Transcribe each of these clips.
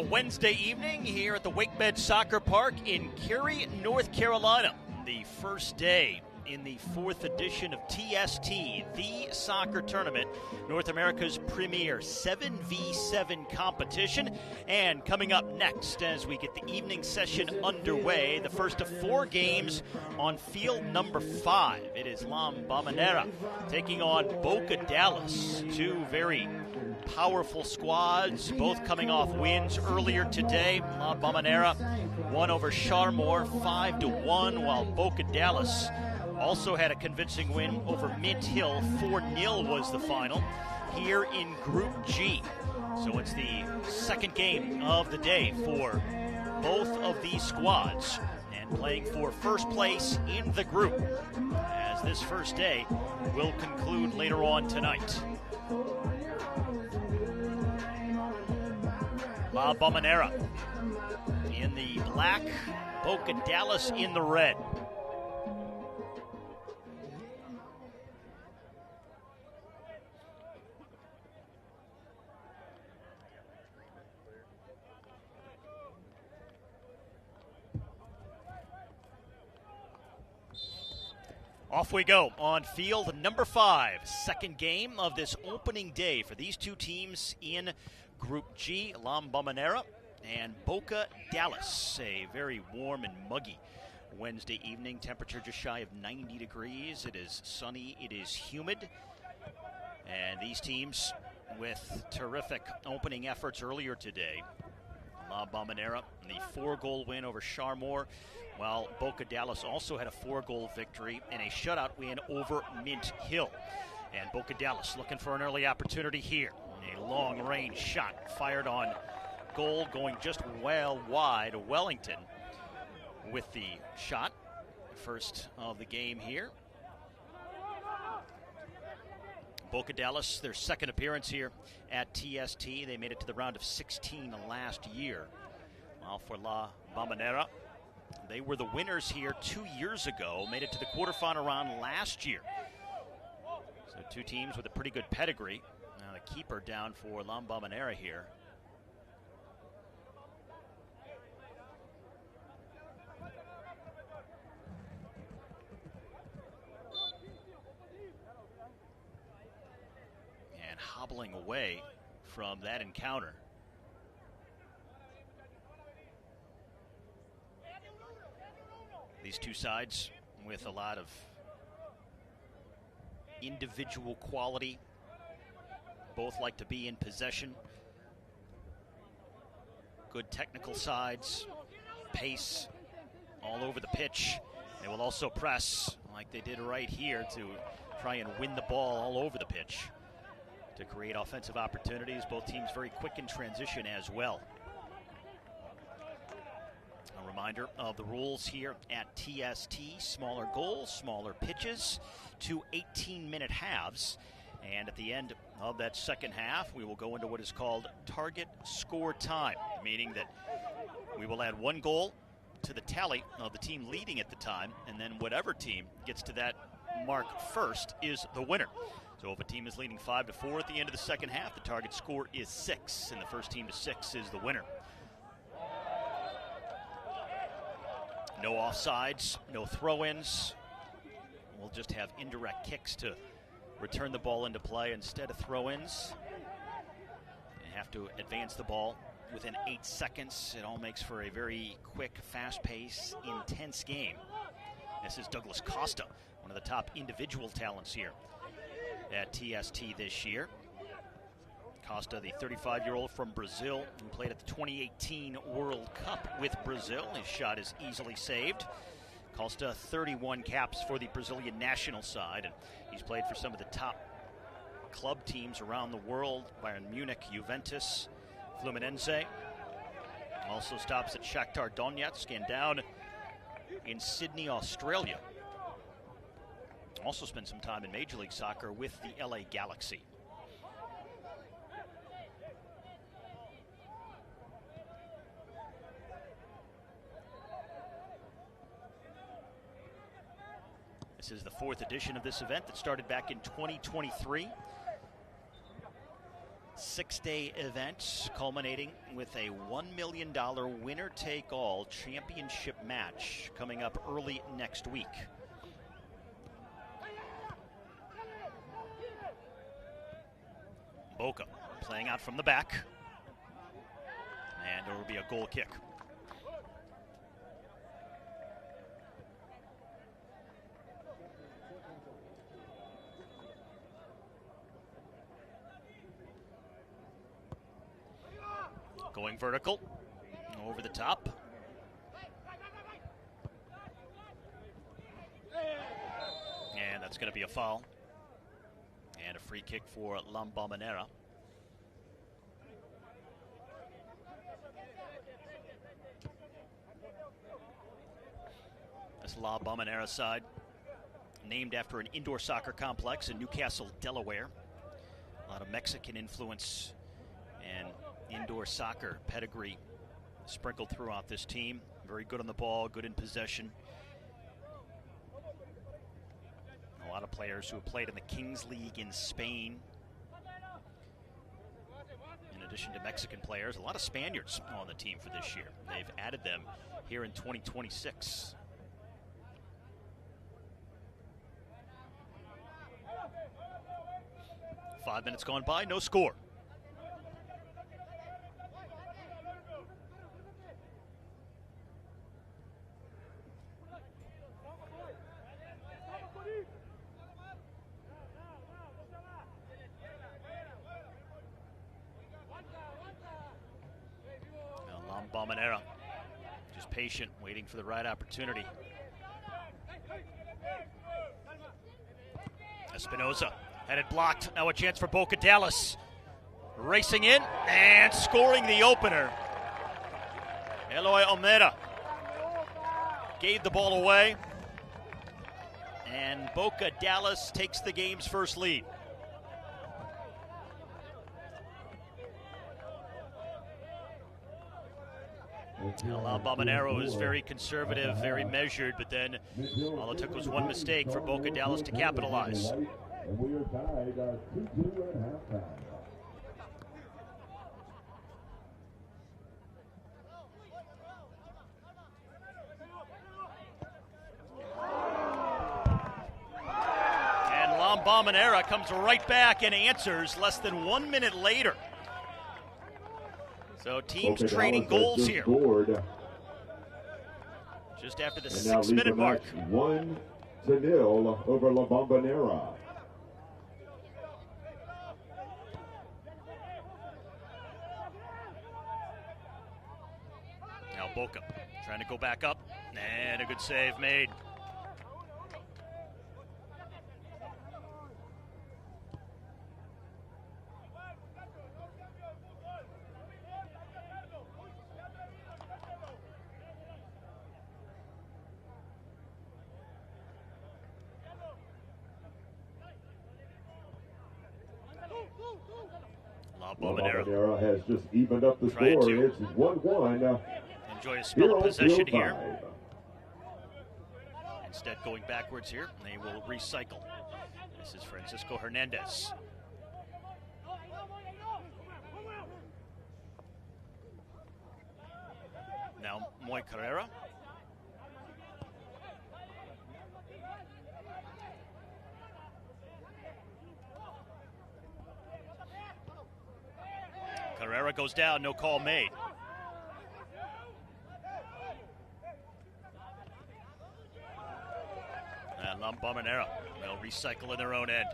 a Wednesday evening here at the WakeMed Soccer Park in Cary, North Carolina. The first day in the fourth edition of TST, the soccer tournament, North America's premier 7v7 competition. And coming up next, as we get the evening session underway, the first of 4 games on field number 5. It is Bombonera taking on Boca Dallas, two very powerful squads, both coming off wins earlier today. Bombonera won over Charmore 5-1, while Boca Dallas also had a convincing win over Mint Hill. 4-0 was the final here in Group G. So it's the second game of the day for both of these squads, and playing for first place in the group, as this first day will conclude later on tonight. Bombonera in the black, Boca Dallas in the red. Off we go on field number 5, second game of this opening day for these two teams in Group G, Bombonera and Boca Dallas. A very warm and muggy Wednesday evening, temperature just shy of 90 degrees. It is sunny, it is humid, and these teams with terrific opening efforts earlier today. Bombonera, the 4-goal win over Charmore, while Boca Dallas also had a 4-goal victory and a shutout win over Mint Hill. And Boca Dallas looking for an early opportunity here. A long-range shot fired on goal, going just well wide. Wellington with the shot, first of the game here. Boca Dallas, their second appearance here at TST. They made it to the round of 16 last year. While for La Bombonera, they were the winners here 2 years ago, made it to the quarterfinal round last year. So two teams with a pretty good pedigree. Now the keeper down for La Bombonera here. And hobbling away from that encounter. These two sides with a lot of individual quality. Both like to be in possession. Good technical sides, pace all over the pitch. They will also press like they did right here to try and win the ball all over the pitch to create offensive opportunities. Both teams very quick in transition as well. A reminder of the rules here at TST: smaller goals, smaller pitches, 2 18-minute halves. And at the end of that second half, we will go into what is called target score time, meaning that we will add 1 goal to the tally of the team leading at the time, and then whatever team gets to that mark first is the winner. So if a team is leading 5-4 at the end of the second half, the target score is 6, and the first team to 6 is the winner. No offsides, no throw-ins. We'll just have indirect kicks to return the ball into play instead of throw-ins. You have to advance the ball within 8 seconds. It all makes for a very quick, fast-paced, intense game. This is Douglas Costa, one of the top individual talents here at TST this year. Costa, the 35-year-old from Brazil, who played at the 2018 World Cup with Brazil. His shot is easily saved. Costa, 31 caps for the Brazilian national side, and he's played for some of the top club teams around the world: Bayern Munich, Juventus, Fluminense. Also stops at Shakhtar Donetsk and down in Sydney, Australia. Also spent some time in Major League Soccer with the LA Galaxy. This is the 4th edition of this event that started back in 2023. 6-day event culminating with a $1 million winner-take-all championship match coming up early next week. Boca playing out from the back, and it will be a goal kick. Going vertical, over the top. And that's going to be a foul. And a free kick for Bombonera. This Bombonera side, named after an indoor soccer complex in Newcastle, Delaware. A lot of Mexican influence and indoor soccer pedigree sprinkled throughout this team. Very good on the ball, good in possession. A lot of players who have played in the Kings League in Spain. In addition to Mexican players, a lot of Spaniards on the team for this year. They've added them here in 2026. Five minutes gone by, no score. Bombonera just patient, waiting for the right opportunity. Espinoza had it blocked. Now a chance for Boca Dallas. Racing in and scoring the opener. Eloy Almeida gave the ball away. And Boca Dallas takes the game's first lead. Bombonera was very conservative, very measured, but then all it took was one mistake for Boca Dallas to capitalize. And we are tied 2-2 at halftime. And Bombonera comes right back and answers less than 1 minute later. So teams Boca trading Dallas goals here. Scored. Just after the And now 6 minute mark. 1-0 over La Bombonera. Now Boca trying to go back up, and a good save made. Bombonera has just evened up the score. It's 1-1. Enjoy a spell of possession here. Instead going backwards here, and they will recycle. This is Francisco Hernandez. Now Moy Carrera. Carrera goes down, no call made. And Bombonera, they'll recycle in their own end.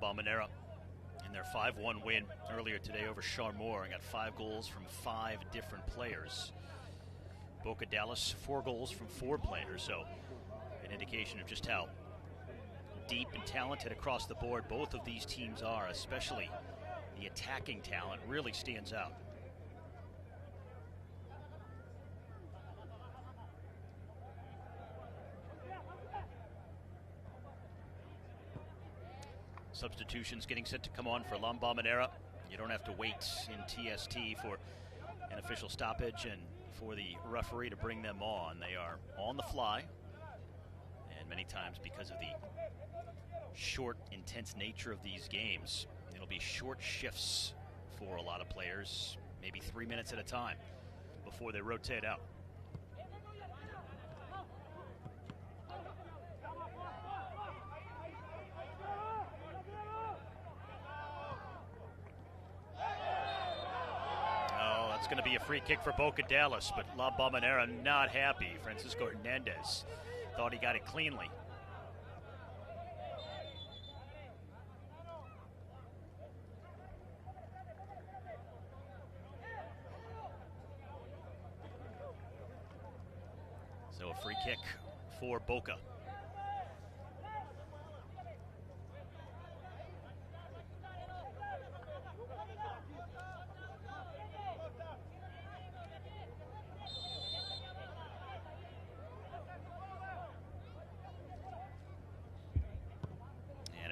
Bombonera in their 5-1 win earlier today over Charmour and got 5 goals from 5 different players. Boca Dallas, 4 goals from 4 players, so an indication of just how deep and talented across the board both of these teams are, especially the attacking talent really stands out. Substitutions getting set to come on for Bombonera. You don't have to wait in TST for an official stoppage and for the referee to bring them on. They are on the fly, and many times because of the short, intense nature of these games, it'll be short shifts for a lot of players, maybe 3 minutes at a time before they rotate out. It's going to be a free kick for Boca Dallas, but La Bombonera not happy. Francisco Hernandez thought he got it cleanly. So a free kick for Boca.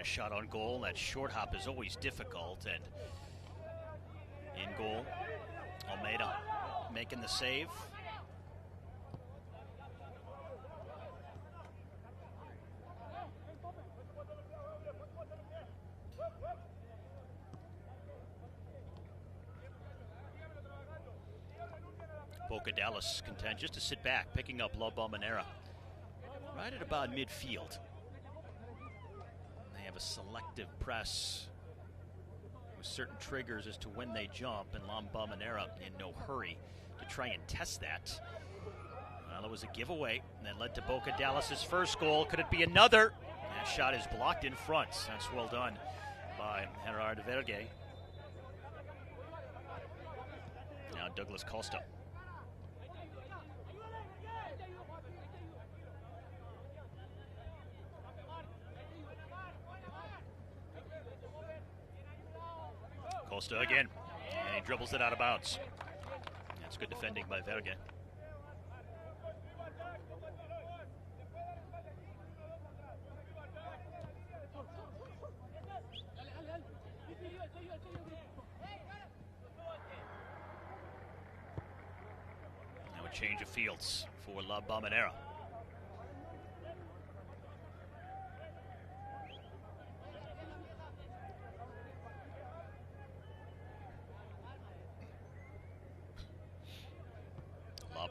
Shot on goal. That short hop is always difficult, and in goal, Almeida making the save. Boca Dallas content just to sit back, picking up La Bombonera right at about midfield. A selective press with certain triggers as to when they jump, and La Bombonera in no hurry to try and test that. Well, it was a giveaway that led to Boca Dallas's first goal. Could it be another? That shot is blocked in front. That's well done by Gerard Verge. Now Douglas Costa. Costa again, and he dribbles it out of bounds. That's good defending by Verge. Now a change of fields for La Bombonera.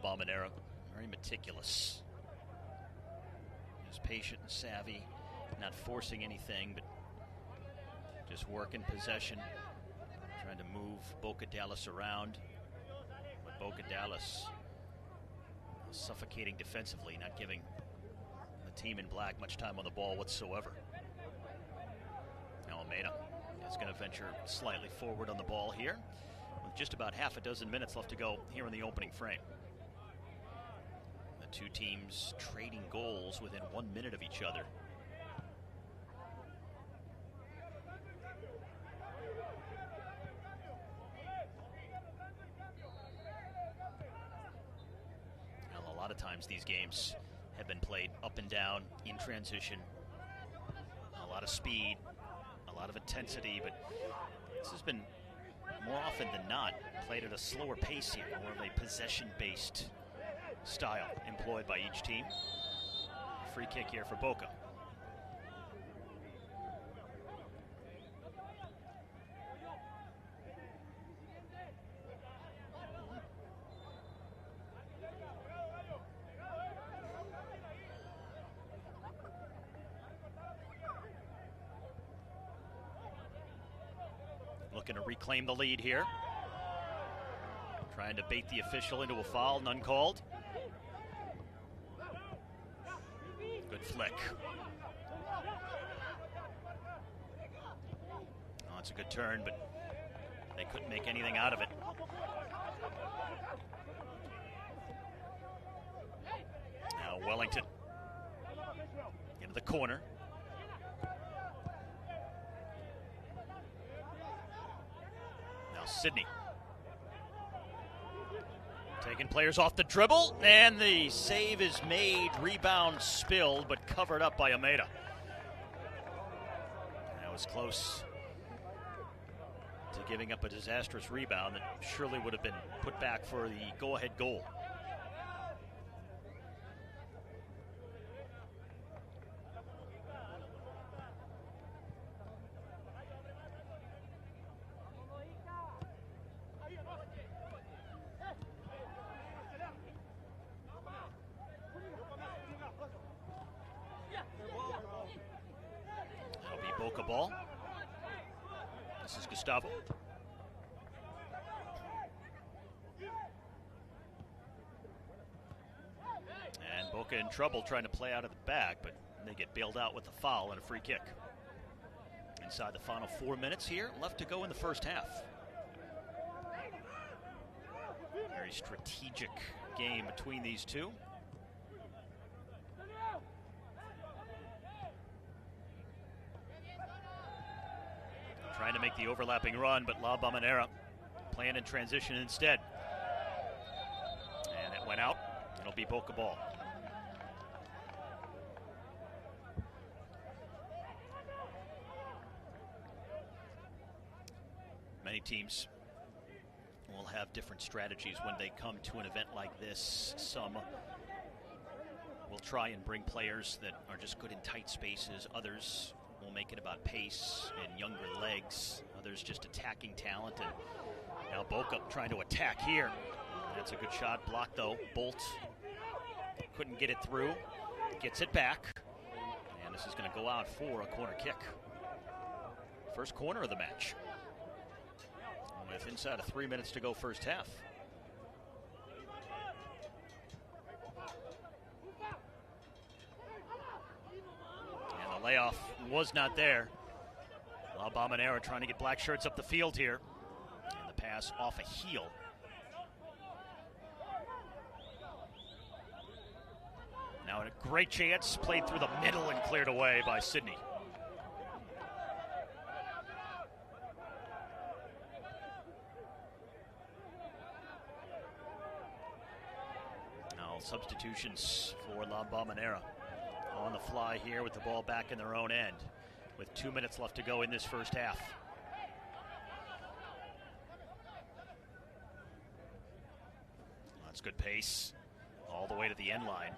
Bombonera, very meticulous. He's patient and savvy, not forcing anything, but just working possession, trying to move Boca Dallas around. But Boca Dallas suffocating defensively, not giving the team in black much time on the ball whatsoever. Now Almeida is going to venture slightly forward on the ball here, with just about half a dozen minutes left to go here in the opening frame. Two teams trading goals within 1 minute of each other. Well, a lot of times these games have been played up and down in transition. A lot of speed, a lot of intensity, but this has been more often than not played at a slower pace here, more of a possession-based style employed by each team. Free kick here for Boca. Looking to reclaim the lead here. Trying to bait the official into a foul, none called. Good flick. Oh, it's a good turn, but they couldn't make anything out of it. Now Wellington into the corner. Now Sydney. Taking players off the dribble, and the save is made. Rebound spilled, but covered up by Almeida. That was close to giving up a disastrous rebound that surely would have been put back for the go-ahead goal. That'll be Boca ball. This is Gustavo. And Boca in trouble trying to play out of the back, but they get bailed out with a foul and a free kick. Inside the final 4 minutes here, left to go in the first half. Very strategic game between these two. Trying to make the overlapping run, but La Bombonera playing in transition instead. And it went out. It'll be Boca ball. Many teams will have different strategies when they come to an event like this. Some will try and bring players that are just good in tight spaces. Others will make it about pace and younger legs. Others just attacking talent. And now Boca trying to attack here. That's a good shot. Blocked though. Bolt couldn't get it through. Gets it back. And this is going to go out for a corner kick. First corner of the match. With inside of 3 minutes to go first half. And the layoff was not there. La Bombonera trying to get black shirts up the field here. And the pass off a heel. Now a great chance, played through the middle and cleared away by Sydney. Now substitutions for La Bombonera on the fly here with the ball back in their own end with 2 minutes left to go in this first half. That's good pace all the way to the end line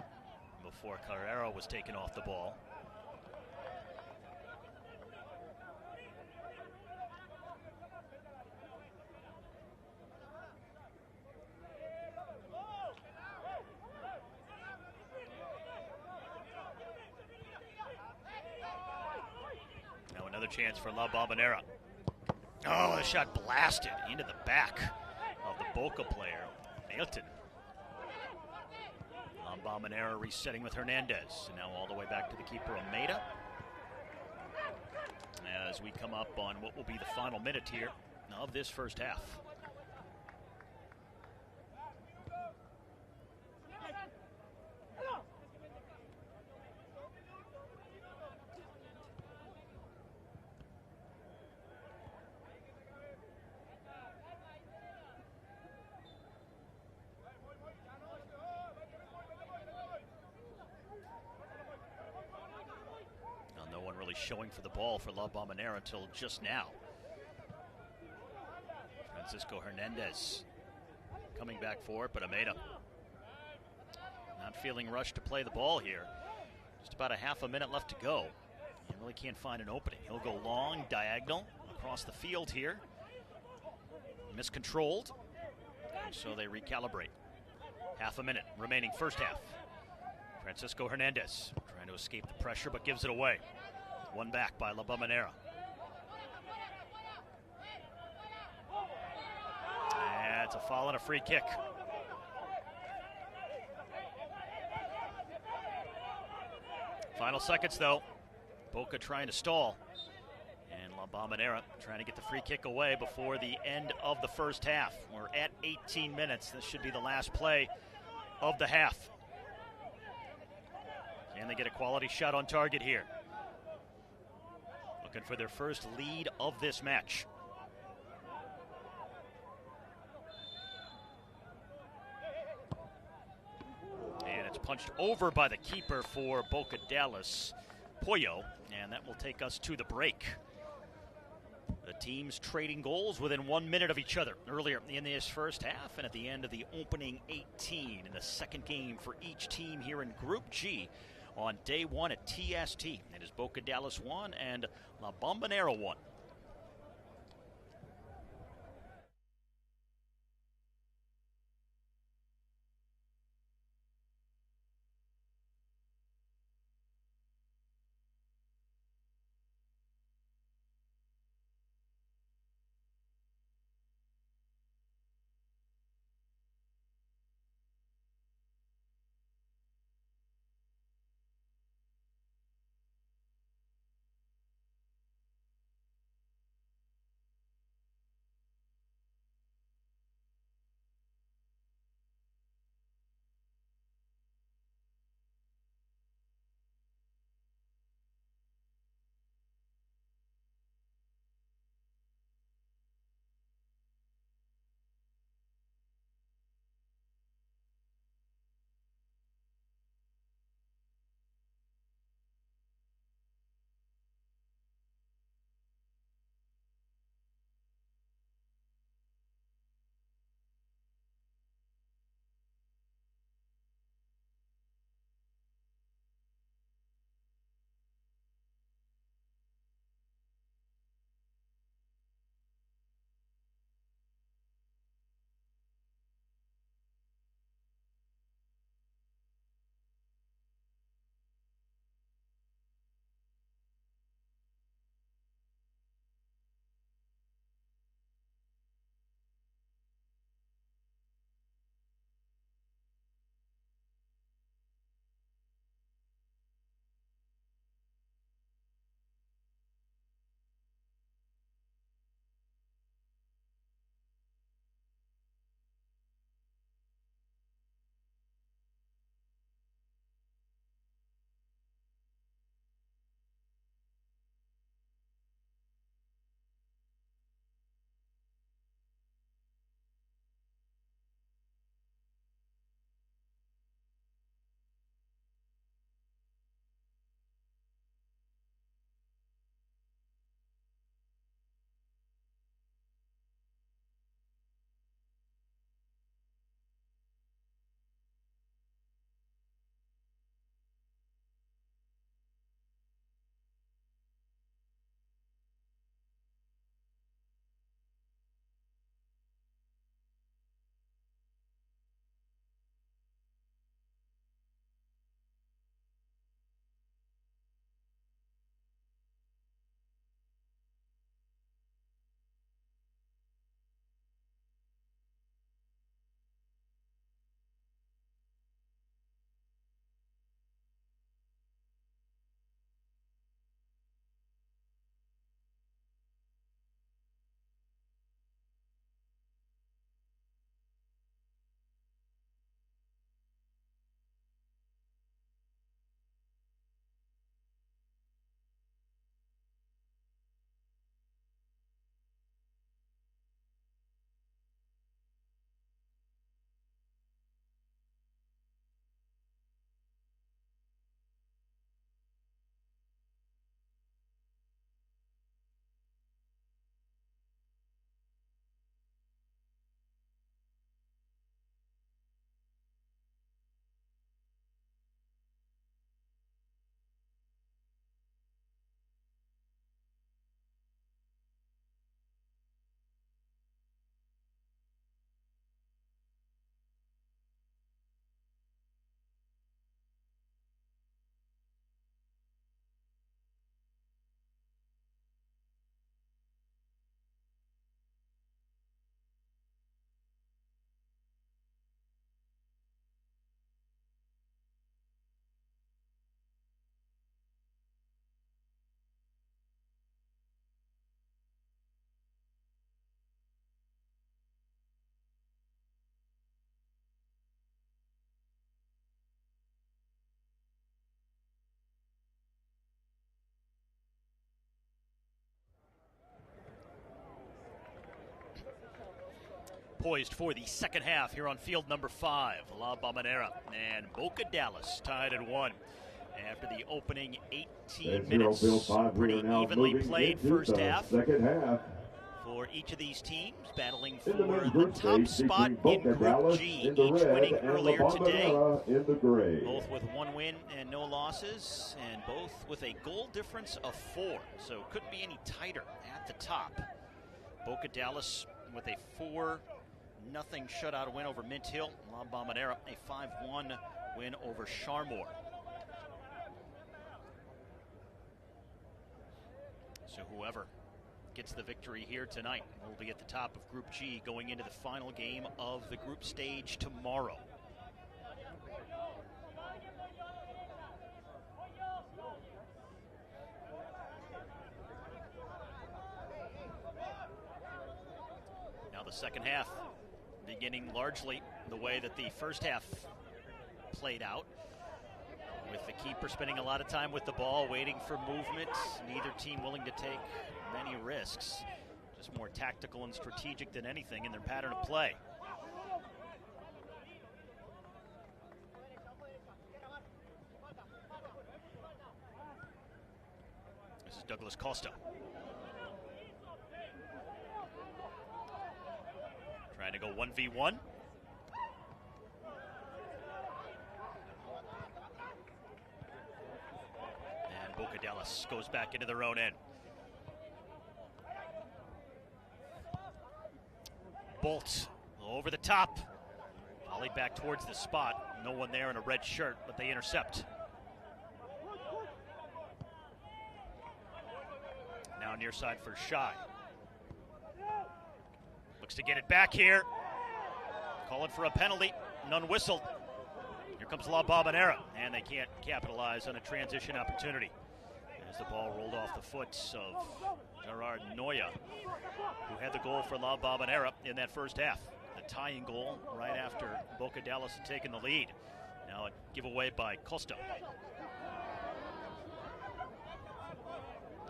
before Carrero was taken off the ball. Now another chance for La Bombonera. Oh, the shot blasted into the back of the Boca player, Ailton. Bombonera resetting with Hernandez. And now all the way back to the keeper, Almeida. As we come up on what will be the final minute here of this first half. Showing for the ball for La Bombonera until just now. Francisco Hernandez coming back for it, but Almeida not feeling rushed to play the ball here. Just about a half a minute left to go. He really can't find an opening. He'll go long, diagonal, across the field here. Miscontrolled, so they recalibrate. Half a minute remaining first half. Francisco Hernandez trying to escape the pressure, but gives it away. One back by La Bombonera. It's a foul and a free kick. Final seconds though. Boca trying to stall. And La Bombonera trying to get the free kick away before the end of the first half. We're at 18 minutes. This should be the last play of the half. Can they get a quality shot on target here? Looking for their first lead of this match. And it's punched over by the keeper for Boca Dallas, Pollo, and that will take us to the break. The teams trading goals within 1 minute of each other earlier in this first half, and at the end of the opening 18 in the second game for each team here in Group G on day one at TST. It is Boca Dallas 1 and La Bombonera 1. Poised for the second half here on field number 5, La Bombonera and Boca Dallas tied at 1. After the opening 18 minutes, pretty evenly played first half. Second half. for each of these teams, battling In for the men's the group top stage, spot featuring in Boca Group Dallas G, in the each red winning and earlier today. Bombonera in the gray. Both with one win and no losses, and both with a goal difference of 4. So couldn't be any tighter at the top. Boca Dallas with a 4-0 shutout win over Mint Hill. La Bombonera a 5-1 win over Sharmore. So whoever gets the victory here tonight will be at the top of Group G going into the final game of the group stage tomorrow. Now the second half beginning largely the way that the first half played out, with the keeper spending a lot of time with the ball, waiting for movement. Neither team willing to take many risks. Just more tactical and strategic than anything in their pattern of play. This is Douglas Costa. Trying to go 1v1. Boca Dallas goes back into their own end. Bolt over the top. Volleyed back towards the spot. No one there in a red shirt, but they intercept. Now near side for Shy. Looks to get it back here. Calling for a penalty. None whistled. Here comes La Bombonera, and they can't capitalize on a transition opportunity. As the ball rolled off the foot of Gerard Noya, who had the goal for La Bombonera in that first half. The tying goal right after Boca Dallas had taken the lead. Now a giveaway by Costa.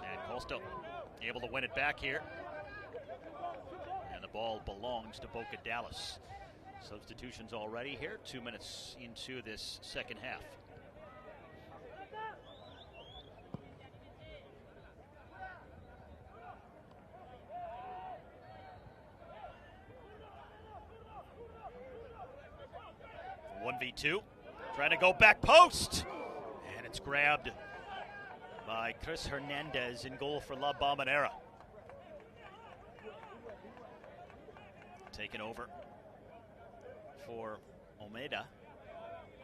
And Costa able to win it back here. And the ball belongs to Boca Dallas. Substitutions already here, 2 minutes into this second half. One v 2, trying to go back post, and it's grabbed by Chris Hernandez in goal for La Bombonera. Taken over for Almeida,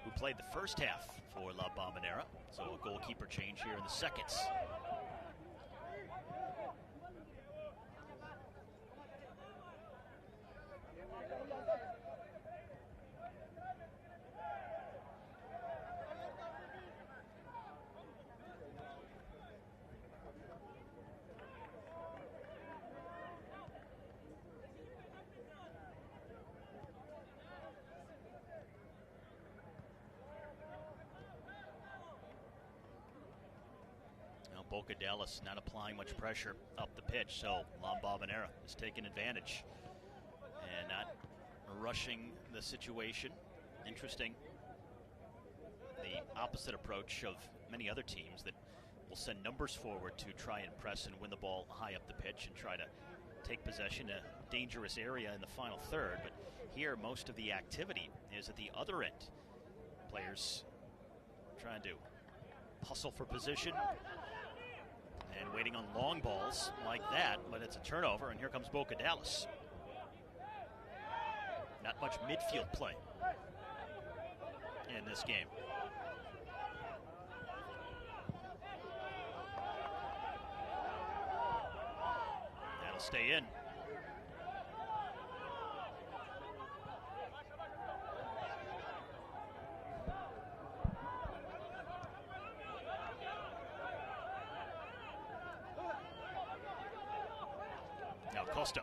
who played the first half for La Bombonera. So a goalkeeper change here in the seconds. Boca Dallas not applying much pressure up the pitch, so La Bombonera is taking advantage and not rushing the situation. Interesting, the opposite approach of many other teams that will send numbers forward to try and press and win the ball high up the pitch and try to take possession in a dangerous area in the final third. But here, most of the activity is at the other end. Players trying to hustle for position and waiting on long balls like that, but it's a turnover, and here comes Boca Dallas. Not much midfield play in this game. That'll stay in. Costa.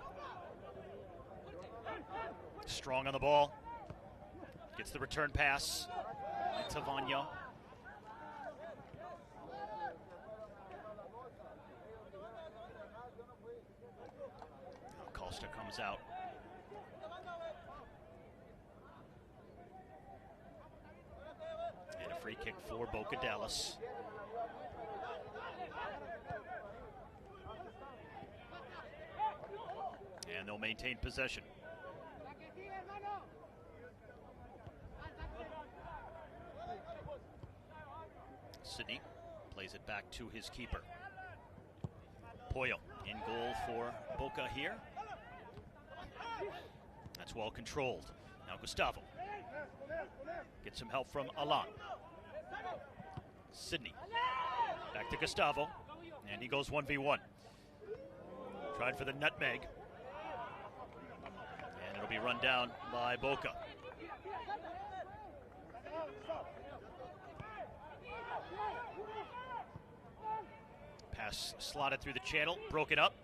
Strong on the ball. Gets the return pass. Tavagno. Costa comes out. And a free kick for Boca Dallas. and they'll maintain possession. Sidney plays it back to his keeper. Pollo in goal for Boca here. That's well controlled. Now Gustavo gets some help from Alan. Sidney back to Gustavo, and he goes 1v1. Tried for the nutmeg, and it'll be run down by Boca. Pass slotted through the channel, broken up.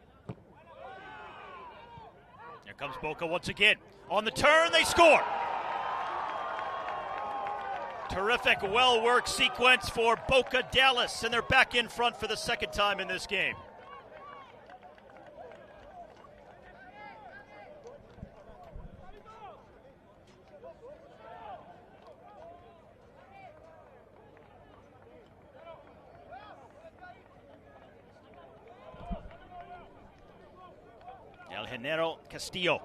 Here comes Boca once again. On the turn, they score. Terrific, well-worked sequence for Boca Dallas, and they're back in front for the second time in this game. El Genero Castillo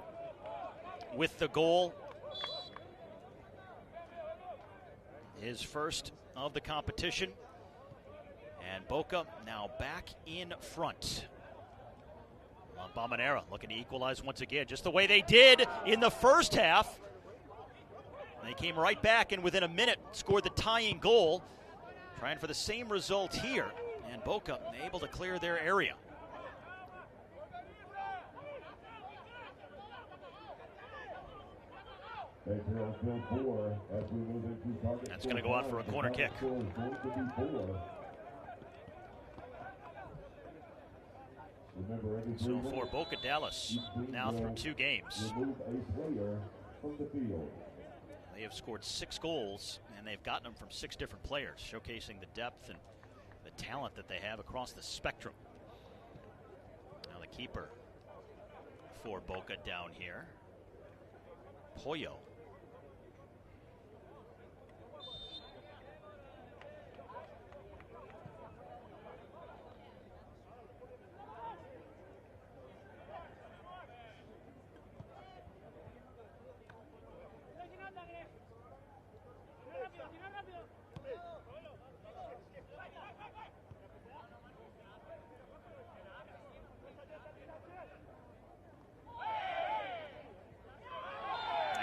with the goal. His first of the competition. And Boca now back in front. Bombonera looking to equalize once again, just the way they did in the first half. They came right back and within a minute scored the tying goal. Trying for the same result here. And Boca able to clear their area. That's going to go out for a corner kick. So for Boca Dallas, now through 2 games, they have scored 6 goals, and they've gotten them from 6 different players, showcasing the depth and the talent that they have across the spectrum. Now the keeper for Boca down here, Pollo.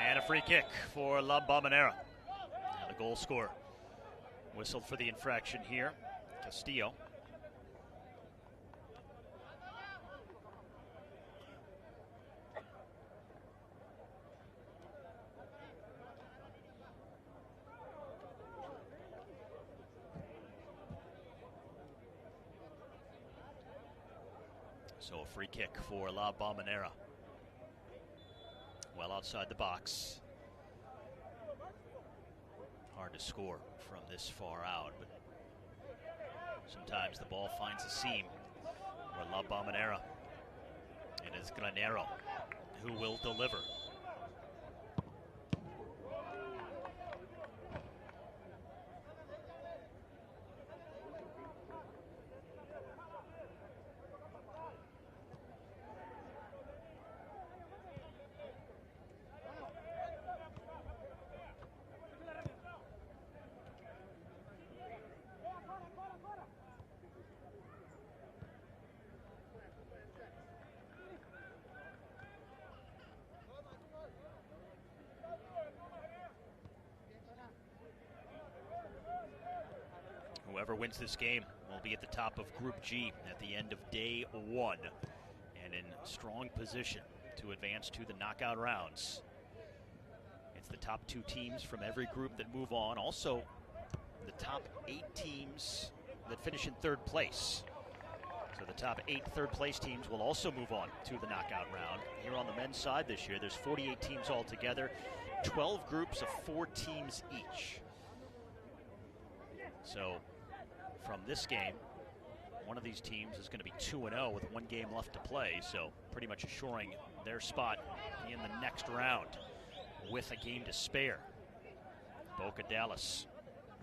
And a free kick for La Bombonera. Now the goal scorer whistled for the infraction here, Castillo. So a free kick for La Bombonera. Well outside the box. Hard to score from this far out, but sometimes the ball finds a seam for La Bombonera. It is Granero who will deliver. Whoever wins this game will be at the top of Group G at the end of day 1 and in strong position to advance to the knockout rounds. It's the top 2 teams from every group that move on. Also, the top 8 teams that finish in 3rd place. So the top 8 third place teams will also move on to the knockout round. Here on the men's side this year, there's 48 teams altogether, 12 groups of 4 teams each. So from this game, one of these teams is going to be 2-0 with 1 game left to play, so pretty much assuring their spot in the next round with a game to spare. Boca Dallas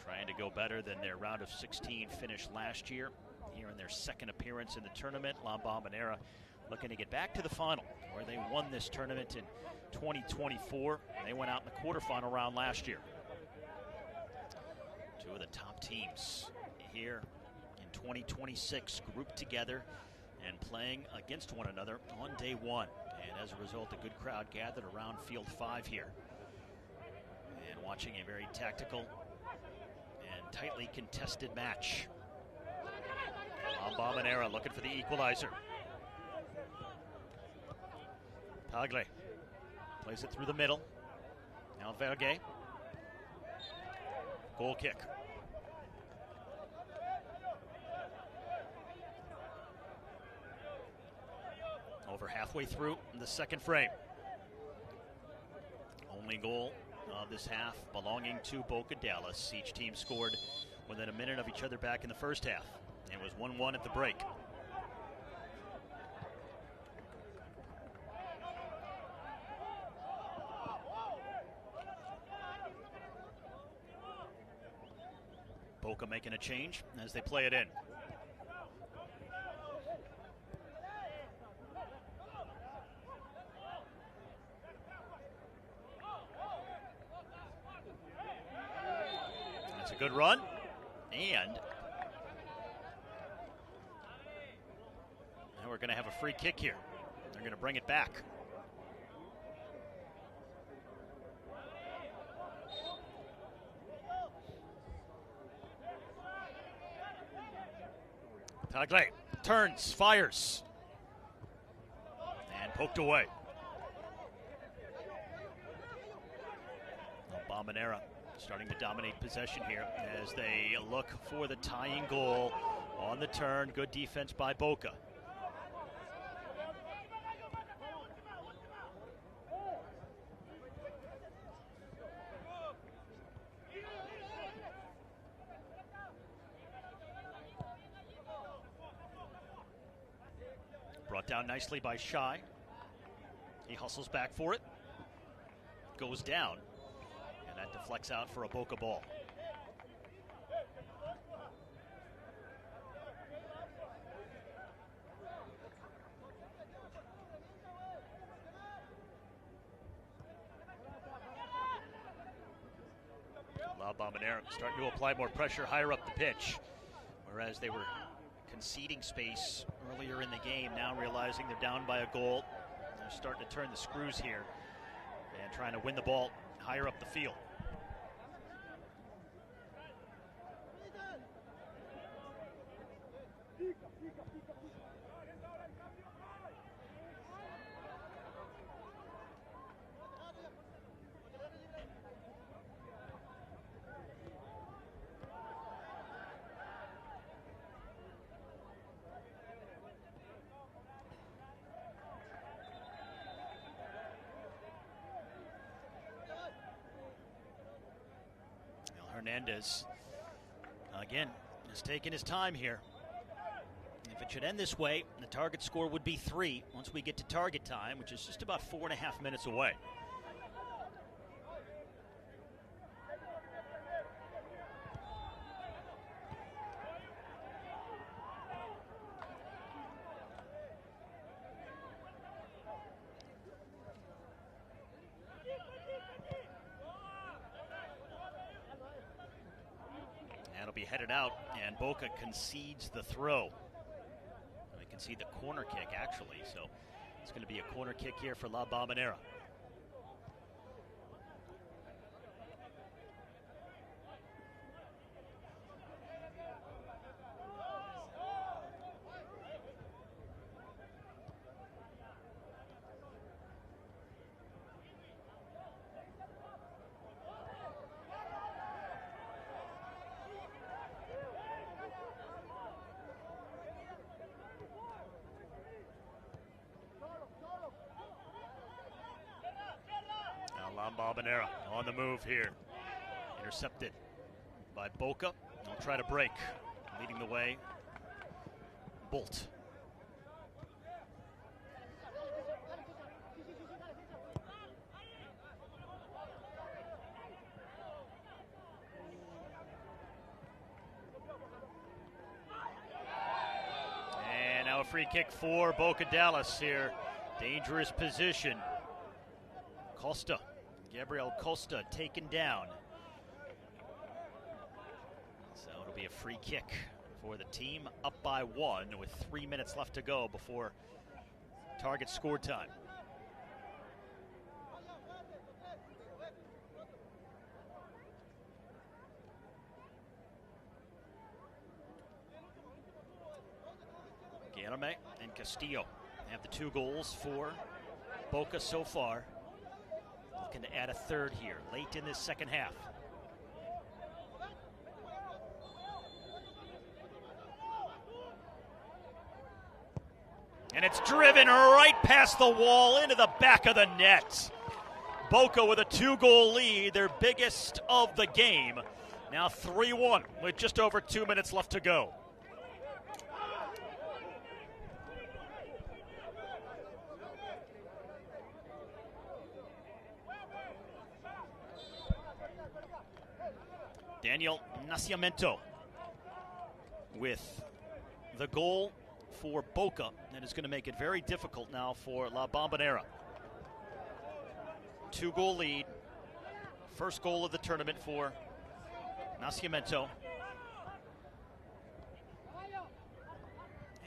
trying to go better than their round of 16 finish last year. Here in their 2nd appearance in the tournament, La Bombonera looking to get back to the final where they won this tournament in 2024. They went out in the quarterfinal round last year. Two of the top teams here in 2026 grouped together and playing against one another on day one. And as a result, a good crowd gathered around Field 5 here. And watching a very tactical and tightly contested match. Bombonera looking for the equalizer. Tagle plays it through the middle. Now Verge. Goal kick. Over halfway through the second frame. Only goal of this half belonging to Boca Dallas. Each team scored within a minute of each other back in the first half. It was 1-1 at the break. Boca making a change as they play it in. That's a good run. And now we're going to have a free kick here. They're going to bring it back. Tagle turns, fires, and poked away. Bombonera starting to dominate possession here as they look for the tying goal on the turn. Good defense by Boca. Brought down nicely by Shy. He hustles back for it. Goes down. And that deflects out for a Boca ball. La Bombonera starting to apply more pressure higher up the pitch. Whereas they were conceding space earlier in the game, now realizing they're down by a goal. They're starting to turn the screws here and trying to win the ball higher up the field. Hernandez, again, is taking his time here. If it should end this way, the target score would be 3 once we get to target time, which is just about 4.5 minutes away. That'll be headed out, and Boca concedes the throw. We can see the corner kick, actually, so it's going to be a corner kick here for La Bombonera. Bombonera on the move here. Intercepted by Boca. They'll try to break. Leading the way, Bolt. free kick for Boca Dallas here. Dangerous position. Costa, Gabriel Costa taken down. So it'll be a free kick for the team up by 1 with 3 minutes left to go before target score time. Guilherme and Castillo have the 2 goals for Boca so far. Looking to add a third here late in this second half. And it's driven right past the wall into the back of the net. Boca with a 2-goal lead, their biggest of the game. Now 3-1 with just over 2 minutes left to go. Daniel Nascimento with the goal for Boca, and is going to make it very difficult now for La Bombonera. 2-goal lead, first goal of the tournament for Nascimento.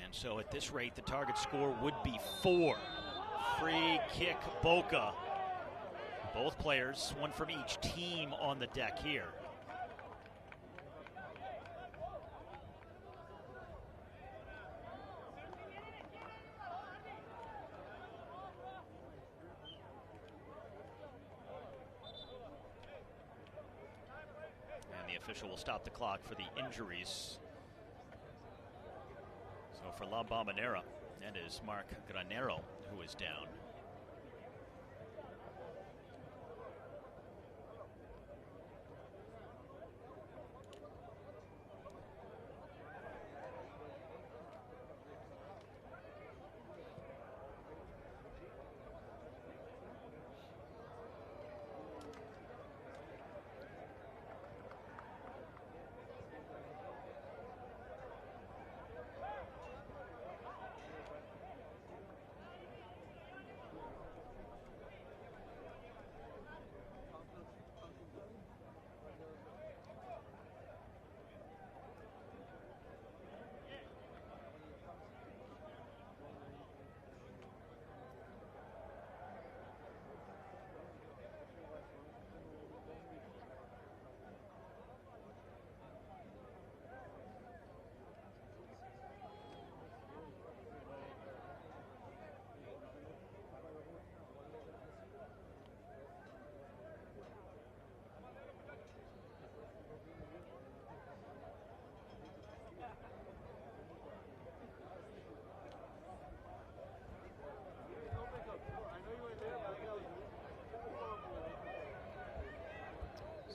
And so at this rate, the target score would be 4. Free kick Boca. Both players, one from each team on the deck here. Official will stop the clock for the injuries. So for La Bombonera, that is Mark Granero who is down.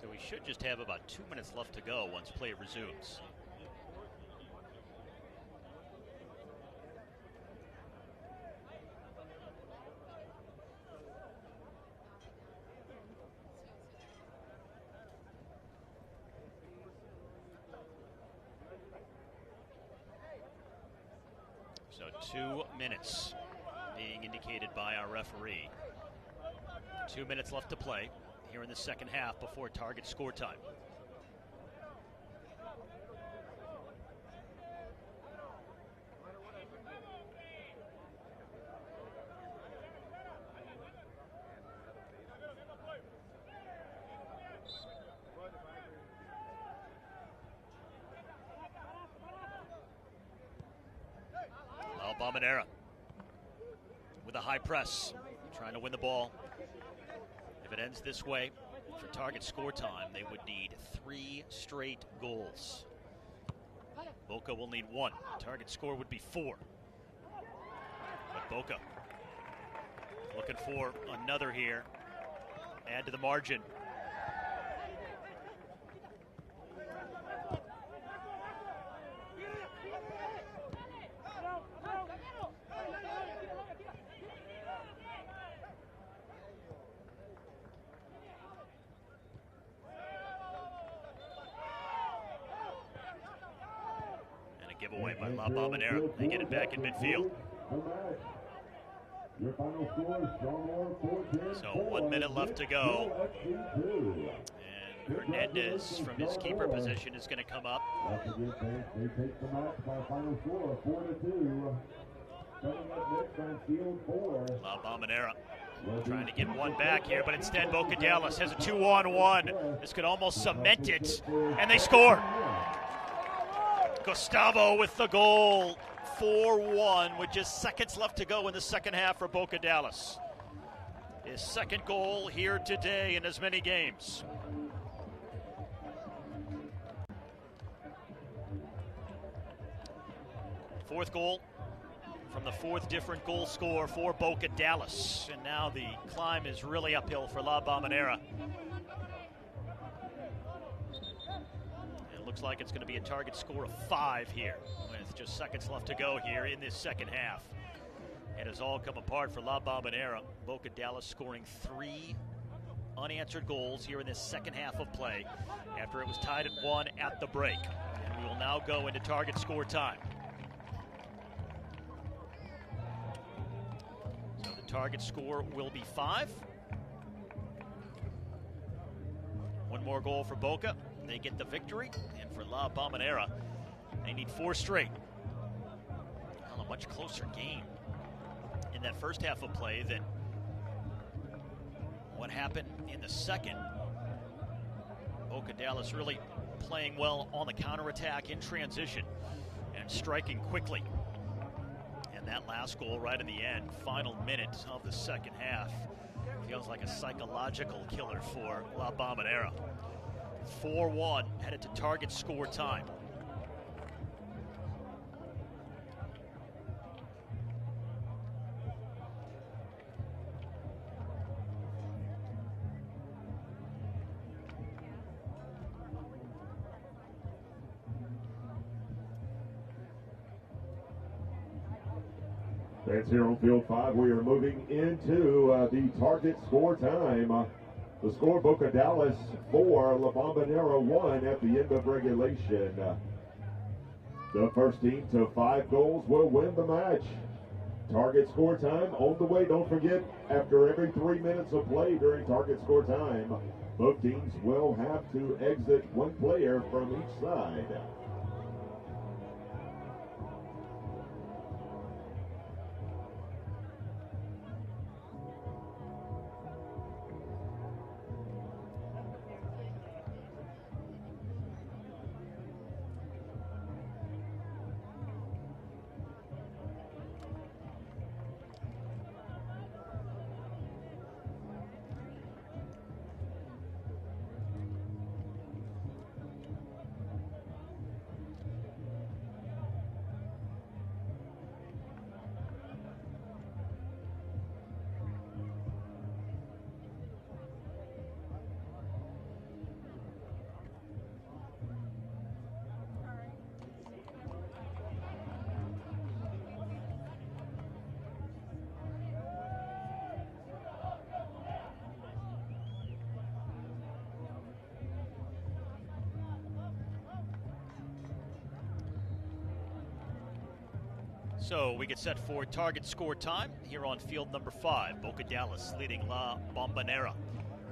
So we should just have about 2 minutes left to go once play resumes. So 2 minutes being indicated by our referee. 2 minutes left to play here in the second half before target score time. Bombonera with a high press, trying to win the ball. If it ends this way, for target score time, they would need 3 straight goals. Boca will need 1. Target score would be 4. But Boca looking for another here. Add to the margin. giveaway by La Bombonera. They get it back in midfield. So 1 minute left to go. And Hernandez from his keeper position is going to come up. La Bombonera trying to get one back here, but instead Boca Dallas has a 2-on-1. This could almost cement it, and they score. Gustavo with the goal, 4-1, with just seconds left to go in the second half for Boca Dallas. His second goal here today in as many games. Fourth goal from the fourth different goal scorer for Boca Dallas. And now the climb is really uphill for La Bombonera. It looks like it's going to be a target score of 5 here, with just seconds left to go here in this second half. It has all come apart for La Bombonera. Boca Dallas scoring 3 unanswered goals here in this second half of play after it was tied at 1 at the break. And we will now go into target score time. So the target score will be 5. One more goal for Boca. They get the victory. And for La Bombonera, they need 4 straight. Well, a much closer game in that first half of play than what happened in the second. Boca Dallas really playing well on the counterattack in transition and striking quickly. And that last goal right in the end, final minute of the second half, feels like a psychological killer for La Bombonera. 4-1, headed to target score time. That's here on field 5. We are moving into the target score time. The score, Boca Dallas 4, La Bombonera 1 at the end of regulation. The first team to 5 goals will win the match. Target score time on the way. Don't forget, after every 3 minutes of play during target score time, both teams will have to exit 1 player from each side. So we get set for target score time here on field number 5. Boca Dallas leading La Bombonera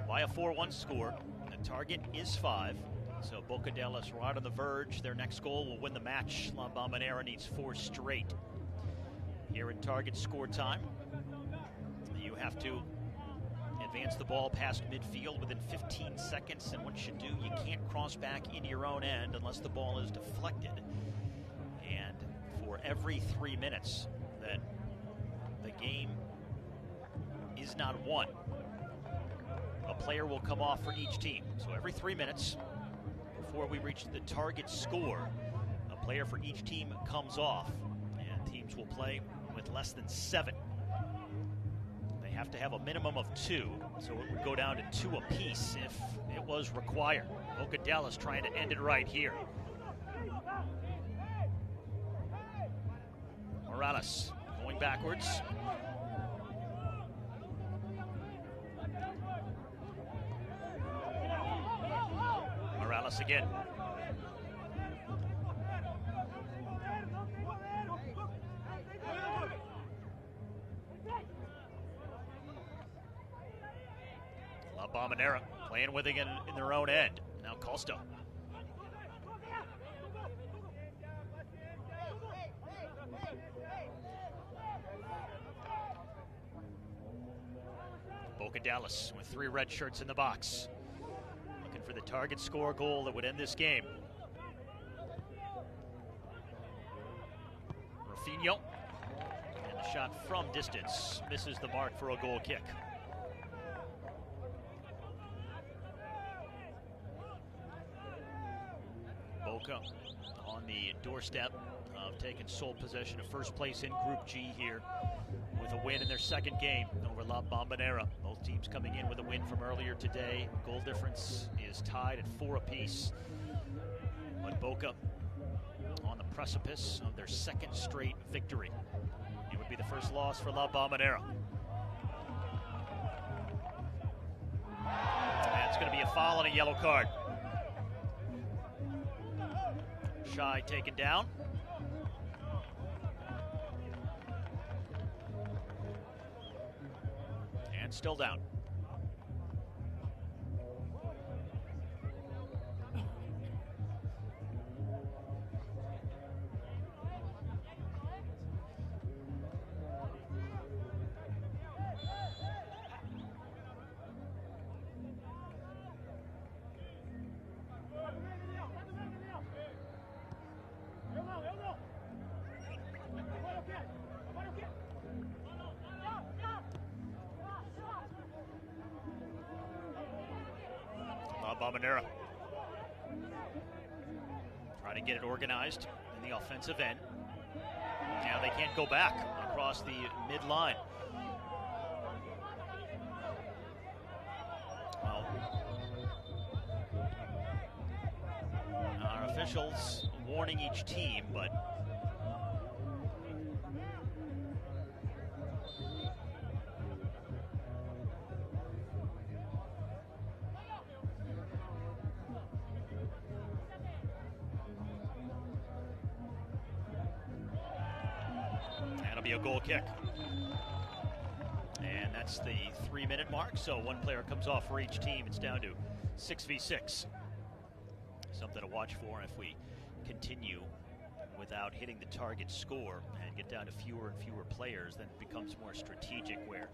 by a 4-1 score. The target is 5. So Boca Dallas right on the verge. Their next goal will win the match. La Bombonera needs 4 straight. Here in target score time, you have to advance the ball past midfield within 15 seconds. And once you do, you can't cross back into your own end unless the ball is deflected. And for every 3 minutes that the game is not won, a player will come off for each team. So every 3 minutes before we reach the target score, a player for each team comes off, and teams will play with less than 7. They have to have a minimum of 2, so it would go down to 2 apiece if it was required. Boca Dallas trying to end it right here. Morales going backwards. Morales again. Bombonera playing with it in their own end. Now Costa. Boca Dallas with 3 red shirts in the box. Looking for the target score goal that would end this game. Rafinha. And the shot from distance misses the mark for a goal kick. Boca on the doorstep of taking sole possession of first place in Group G here with a win in their second game over La Bombonera. Both teams coming in with a win from earlier today. Goal difference is tied at 4 apiece. But Boca on the precipice of their second straight victory. It would be the first loss for La Bombonera. And it's going to be a foul and a yellow card. Shy taken down. And still down. Bombonera trying to get it organized in the offensive end. Now they can't go back across the midline. Well, our officials warning each team, but a goal kick. And that's the 3-minute mark, so one player comes off for each team. It's down to 6v6. Something to watch for if we continue without hitting the target score and get down to fewer and fewer players. Then it becomes more strategic, where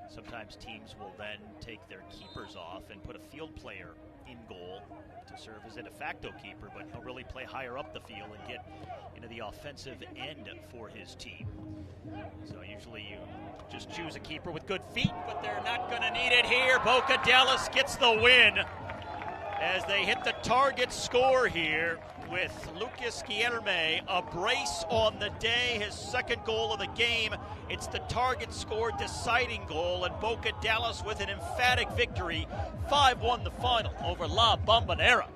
sometimes teams will then take their keepers off and put a field player in goal to serve as a de facto keeper, but he'll really play higher up the field and get into the offensive end for his team. So usually you just choose a keeper with good feet, but they're not going to need it here. Boca Dallas gets the win as they hit the target score here with Lucas Guilherme, a brace on the day, his second goal of the game. It's the target score deciding goal, and Boca Dallas with an emphatic victory, 5-1 the final over La Bombonera.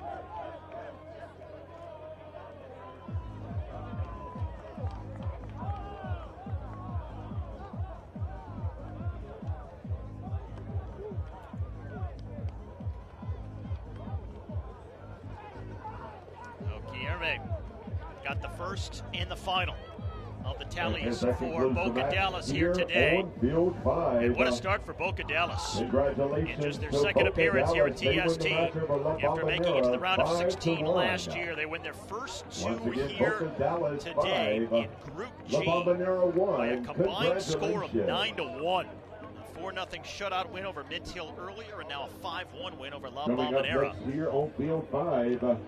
Got the first in the final of the tallies for Boca Dallas here today. And what a start for Boca Dallas. In just their second appearance here at TST. After making it to the round of 16 last year, they win their first 2 here today in Group G by a combined score of 9-1. 4-0 shutout win over Mid-Hill earlier, and now a 5-1 win over La Bombonera.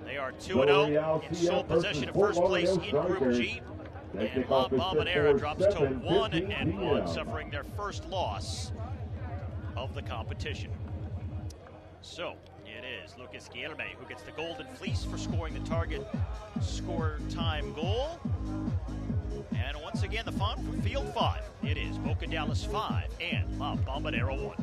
They are 2-0 in sole possession of first place in Group G, and La Bombonera drops to 1-1, suffering their first loss of the competition. So it is Lucas Guilherme who gets the golden fleece for scoring the target score time goal. And once again, the final for Field 5. It is Boca Dallas 5 and La Bombonera 1.